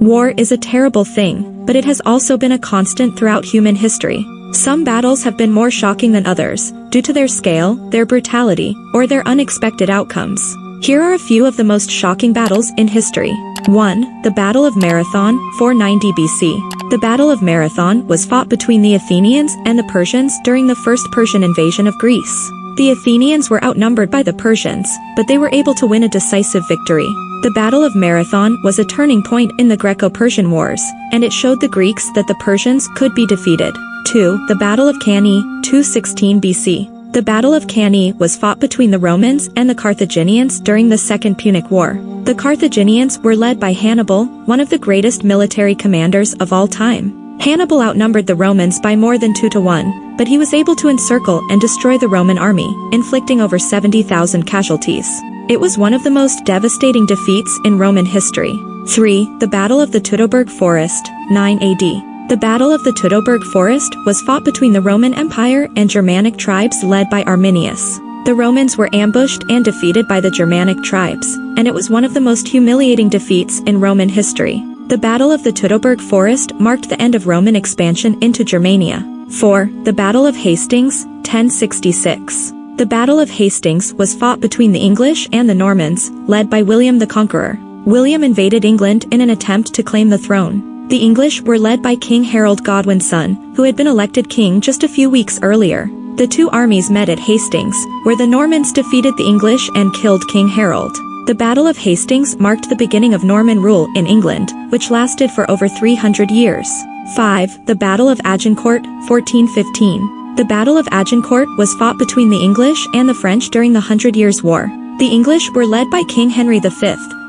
War is a terrible thing, but it has also been a constant throughout human history. Some battles have been more shocking than others, due to their scale, their brutality, or their unexpected outcomes. Here are a few of the most shocking battles in history. 1. The Battle of Marathon, 490 BC. The Battle of Marathon was fought between the Athenians and the Persians during the first Persian invasion of Greece. The Athenians were outnumbered by the Persians, but they were able to win a decisive victory. The Battle of Marathon was a turning point in the Greco-Persian Wars, and it showed the Greeks that the Persians could be defeated. 2. The Battle of Cannae, 216 BC. The Battle of Cannae was fought between the Romans and the Carthaginians during the Second Punic War. The Carthaginians were led by Hannibal, one of the greatest military commanders of all time. Hannibal outnumbered the Romans by more than 2-1, but he was able to encircle and destroy the Roman army, inflicting over 70,000 casualties. It was one of the most devastating defeats in Roman history. 3. The Battle of the Teutoburg Forest, 9 AD. The Battle of the Teutoburg Forest was fought between the Roman Empire and Germanic tribes led by Arminius. The Romans were ambushed and defeated by the Germanic tribes, and it was one of the most humiliating defeats in Roman history. The Battle of the Teutoburg Forest marked the end of Roman expansion into Germania. 4. The Battle of Hastings, 1066. The Battle of Hastings was fought between the English and the Normans, led by William the Conqueror. William invaded England in an attempt to claim the throne. The English were led by King Harold Godwin's son, who had been elected king just a few weeks earlier. The two armies met at Hastings, where the Normans defeated the English and killed King Harold. The Battle of Hastings marked the beginning of Norman rule in England, which lasted for over 300 years. 5. The Battle of Agincourt, 1415. The Battle of Agincourt was fought between the English and the French during the 100 Years' War. The English were led by King Henry V,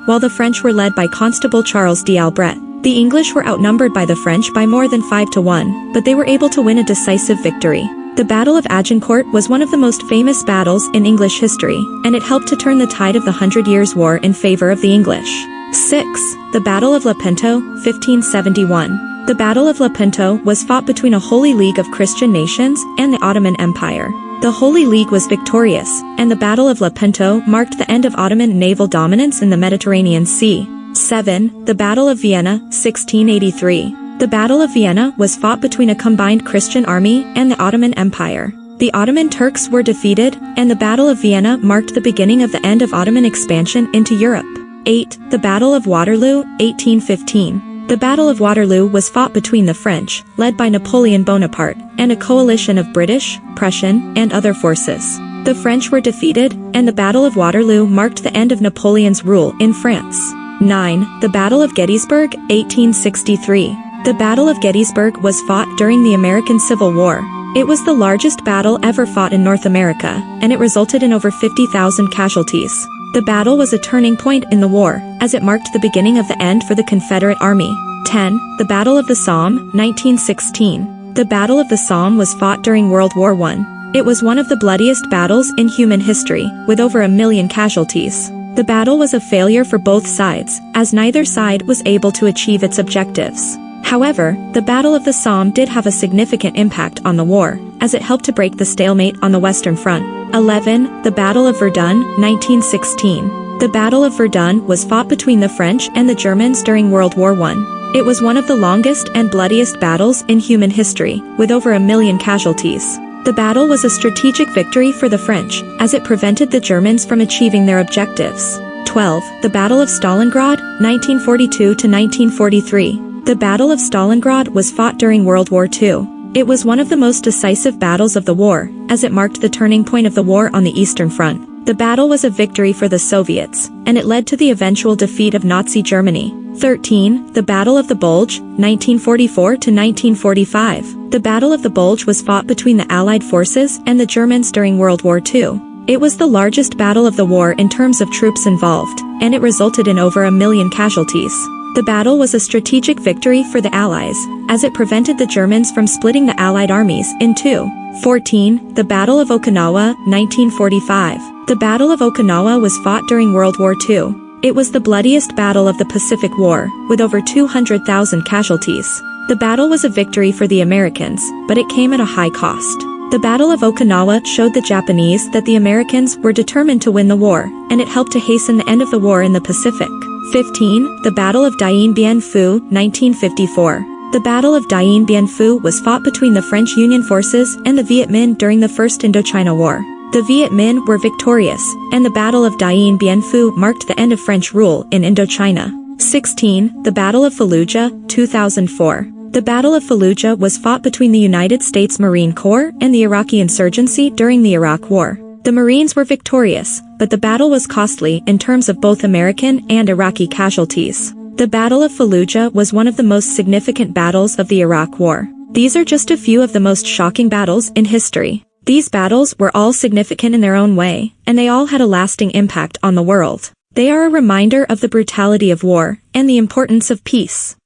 while the French were led by Constable Charles d'Albret. The English were outnumbered by the French by more than 5-1, but they were able to win a decisive victory. The Battle of Agincourt was one of the most famous battles in English history, and it helped to turn the tide of the 100 Years' War in favor of the English. 6. The Battle of Lepanto, 1571. The Battle of Lepanto was fought between a Holy League of Christian nations and the Ottoman Empire. The Holy League was victorious, and the Battle of Lepanto marked the end of Ottoman naval dominance in the Mediterranean Sea. 7. The Battle of Vienna, 1683. The Battle of Vienna was fought between a combined Christian army and the Ottoman Empire. The Ottoman Turks were defeated, and the Battle of Vienna marked the beginning of the end of Ottoman expansion into Europe. 8. The Battle of Waterloo, 1815. The Battle of Waterloo was fought between the French, led by Napoleon Bonaparte, and a coalition of British, Prussian, and other forces. The French were defeated, and the Battle of Waterloo marked the end of Napoleon's rule in France. 9. The Battle of Gettysburg, 1863. The Battle of Gettysburg was fought during the American Civil War. It was the largest battle ever fought in North America, and it resulted in over 50,000 casualties. The battle was a turning point in the war, as it marked the beginning of the end for the Confederate Army. 10. The Battle of the Somme, 1916. The Battle of the Somme was fought during World War I. It was one of the bloodiest battles in human history, with over 1 million casualties. The battle was a failure for both sides, as neither side was able to achieve its objectives. However, the Battle of the Somme did have a significant impact on the war, as it helped to break the stalemate on the Western Front. 11. The Battle of Verdun, 1916. The Battle of Verdun was fought between the French and the Germans during World War I. It was one of the longest and bloodiest battles in human history, with over 1 million casualties. The battle was a strategic victory for the French, as it prevented the Germans from achieving their objectives. 12. The Battle of Stalingrad, 1942-1943. The Battle of Stalingrad was fought during World War II. It was one of the most decisive battles of the war, as it marked the turning point of the war on the Eastern Front. The battle was a victory for the Soviets, and it led to the eventual defeat of Nazi Germany. 13. The Battle of the Bulge, 1944-1945. The Battle of the Bulge was fought between the Allied forces and the Germans during World War II. It was the largest battle of the war in terms of troops involved, and it resulted in over 1 million casualties. The battle was a strategic victory for the Allies, as it prevented the Germans from splitting the Allied armies in two. 14. The Battle of Okinawa, 1945. The Battle of Okinawa was fought during World War II. It was the bloodiest battle of the Pacific War, with over 200,000 casualties. The battle was a victory for the Americans, but it came at a high cost. The Battle of Okinawa showed the Japanese that the Americans were determined to win the war, and it helped to hasten the end of the war in the Pacific. 15. The Battle of Dien Bien Phu, 1954. The Battle of Dien Bien Phu was fought between the French Union forces and the Viet Minh during the First Indochina War. The Viet Minh were victorious, and the Battle of Dien Bien Phu marked the end of French rule in Indochina. 16. The Battle of Fallujah, 2004. The Battle of Fallujah was fought between the United States Marine Corps and the Iraqi insurgency during the Iraq War. The Marines were victorious, but the battle was costly in terms of both American and Iraqi casualties. The Battle of Fallujah was one of the most significant battles of the Iraq War. These are just a few of the most shocking battles in history. These battles were all significant in their own way, and they all had a lasting impact on the world. They are a reminder of the brutality of war and the importance of peace.